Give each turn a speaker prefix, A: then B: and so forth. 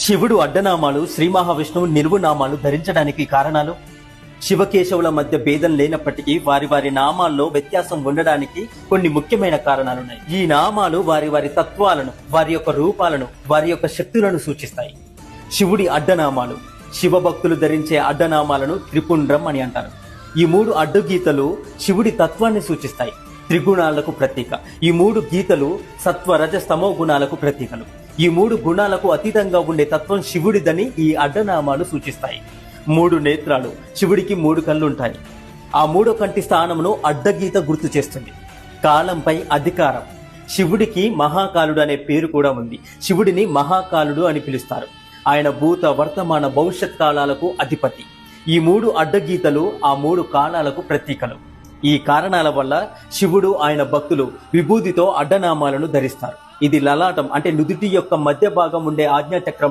A: శివుడు అడ్డనామాలు, శ్రీ మహావిష్ణువు నిర్వునామాలు ధరించడానికి కారణాలు. శివకేశవుల మధ్య భేదం లేనప్పటికీ వారి వారి నామాల్లో వ్యత్యాసం ఉండడానికి కొన్ని ముఖ్యమైన కారణాలున్నాయి. ఈ నామాలు వారి వారి తత్వాలను, వారి యొక్క రూపాలను, వారి యొక్క శక్తులను సూచిస్తాయి. శివుడి అడ్డనామాలు. శివభక్తులు ధరించే అడ్డనామాలను త్రిపుండ్రం అని అంటారు. ఈ 3 అడ్డుగీతలు శివుడి తత్వాన్ని సూచిస్తాయి, త్రిగుణాలకు ప్రతీక. ఈ 3 గీతలు సత్వ రజ స్తమో గుణాలకు ప్రతీకలు. ఈ 3 గుణాలకు అతీతంగా ఉండే తత్వం శివుడిదని ఈ అడ్డనామాలు సూచిస్తాయి. 3 నేత్రాలు. శివుడికి 3 కళ్ళుంటాయి. ఆ 3వ కంటి స్థానమును అడ్డగీత గుర్తు చేస్తుంది. కాలంపై అధికారం. శివుడికి మహాకాలుడు అనే పేరు కూడా ఉంది. శివుడిని మహాకాలుడు అని పిలుస్తారు. ఆయన భూత, వర్తమాన, భవిష్యత్ కాలాలకు అధిపతి. ఈ 3 అడ్డగీతలు ఆ 3 కాలాలకు ప్రతీకలు. ఈ కారణాల వల్ల శివుడు, ఆయన భక్తులు విభూతితో అడ్డనామాలను ధరిస్తారు. ఇది లలాటం అంటే నుదుటి యొక్క మధ్య భాగం ఉండే ఆజ్ఞాచక్రం